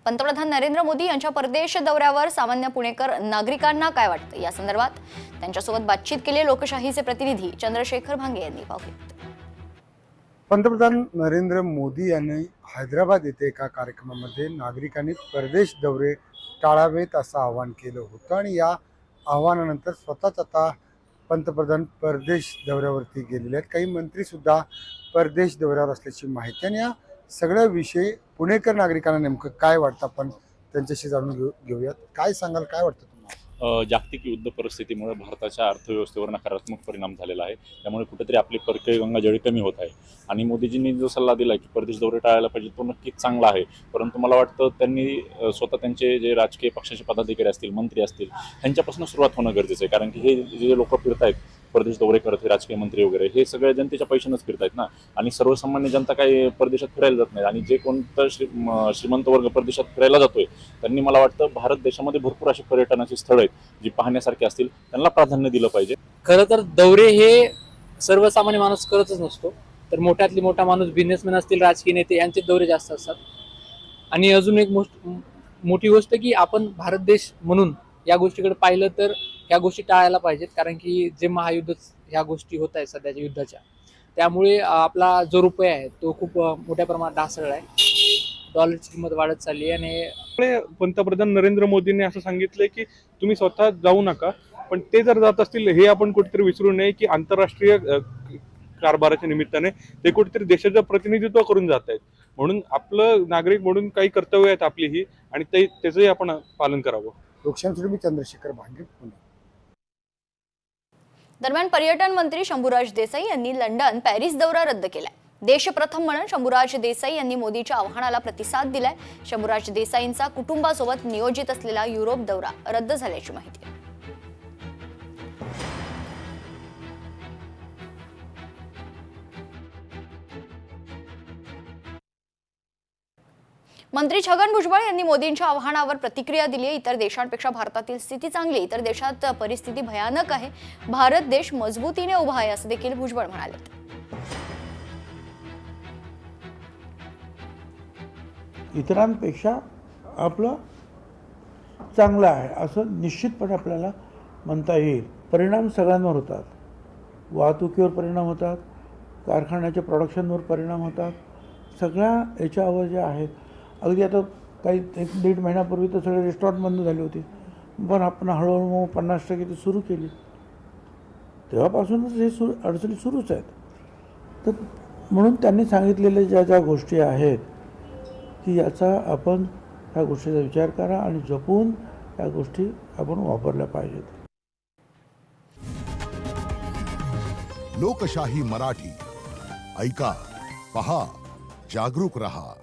पंतप्रधान नरेंद्र मोदी यांच्या परदेश दौऱ्यावर सामान्य पुणेकर नागरिकांना काय वाटतं या संदर्भात त्यांच्यासोबत बातचीत केली लोकशाहीचे प्रतिनिधी चंद्रशेखर भांगे यांनी. पाहूयात. पंतप्रधान नरेंद्र मोदी यांनी हैदराबाद येथे एका कार्यक्रमामध्ये नागरिकांनी परदेश दौरे टाळावेत असं आवाहन केलं होतं आणि या आव्हानानंतर स्वतःच आता पंतप्रधान परदेश दौऱ्यावरती गेलेले आहेत. काही मंत्री सुद्धा परदेश दौऱ्यावर असल्याची माहिती आणि या सगळ्या विषयी पुणेकर नागरिकांना नेमकं काय वाटतं आपण त्यांच्याशी जाणून घेऊयात. काय सांगाल, काय वाटतं तुम्हाला? जागतिक युद्ध परिस्थितीमुळे भारताच्या अर्थव्यवस्थेवर नकारात्मक परिणाम झालेला आहे. त्यामुळे कुठेतरी आपली परकीय गंगाजळी कमी होत आहे आणि मोदीजींनी जो सल्ला दिला की परदेश दौरे टाळायला पाहिजे तो नक्कीच चांगला आहे. परंतु मला वाटतं त्यांनी स्वतः त्यांचे जे राजकीय पक्षाचे पदाधिकारी असतील, मंत्री असतील, ह्यांच्यापासून सुरुवात होणं गरजेचं आहे. कारण की हे जे लोक फिरत आहेत परदेश दौरे करत राजकीय मंत्री वगैरे, हे सगळे जनतेच्या पैशानंच फिरतायत ना. आणि सर्वसामान्य जनता काही परदेशात फिरायला जात नाही. आणि जे कोणतं श्रीमंत वर्ग परदेशात फिरायला जातोय त्यांनी मला वाटतं भारत देशामध्ये भरपूर अशी पर्यटनाची स्थळं आहेत जी पाहण्यासारखी असतील, त्यांना प्राधान्य दिलं पाहिजे. खरं तर दौरे हे सर्वसामान्य माणूस करतच नसतो, तर मोठ्यातली मोठा माणूस, बिझनेसमॅन असतील, राजकीय नेते यांचे दौरे जास्त असतात. आणि अजून एक मोठी गोष्ट की आपण भारत देश म्हणून या गोष्टीकडे पाहिलं तर ह्या गोष्टी टाळायला पाहिजेत. कारण की जे महायुद्ध ह्या गोष्टी होत आहेत सध्याच्या युद्धाच्या, त्यामुळे आपला जो रुपया आहे तो खूप मोठ्या प्रमाणात ढासळला आहे. डॉलरची किंमत वाढत चालली आहे. आणि पंतप्रधान नरेंद्र मोदींनी असं सांगितलंय की तुम्ही स्वतः जाऊ नका, पण ते जर जात असतील हे आपण कुठेतरी विसरू नये की आंतरराष्ट्रीय कारभाराच्या निमित्ताने ते कुठेतरी देशाचं प्रतिनिधित्व करून जात आहेत. म्हणून आपलं नागरिक म्हणून काही कर्तव्य आहेत आपली ही, आणि त्याचंही आपण पालन करावं. लोकशाहीसाठी मी चंद्रशेखर भांगे, पुणे. दरम्यान पर्यटन मंत्री शंभूराज देसाई यांनी लंडन पॅरिस दौरा रद्द केलाय. देश प्रथम म्हणून शंभूराज देसाई यांनी मोदीच्या आव्हानाला प्रतिसाद दिलाय. शंभूराज देसाईंचा कुटुंबासोबत नियोजित असलेला युरोप दौरा रद्द झाल्याची माहिती आहे. मंत्री छगन भुजबळ यांनी मोदींच्या आव्हानावर प्रतिक्रिया दिली आहे. इतर देशांपेक्षा भारतातील स्थिती चांगली, इतर देशात परिस्थिती भयानक आहे. भारत देश मजबूतीने उभा आहे असं देखील भुजबळ म्हणाले. इतरांपेक्षा आपलं चांगलं आहे असं निश्चितपणे आपल्याला म्हणता येईल. परिणाम सगळ्यांवर होतात. वाहतुकीवर परिणाम होतात, कारखान्याच्या प्रोडक्शनवर परिणाम होतात. सगळ्या याच्यावर जे आहेत, अगदी आता काही 1-1.5 महिन्यापूर्वी तर सगळे रेस्टॉरंट बंद झाली होती, पण आपण हळूहळू 50% ती सुरू केली. तेव्हापासूनच हे अडचणी सुरूच आहेत. तर म्हणून त्यांनी सांगितलेल्या ज्या गोष्टी आहेत की याचा आपण ह्या गोष्टीचा विचार करा आणि जपून या गोष्टी आपण वापरल्या पाहिजेत. लोकशाही मराठी ऐका, पहा, जागरूक रहा.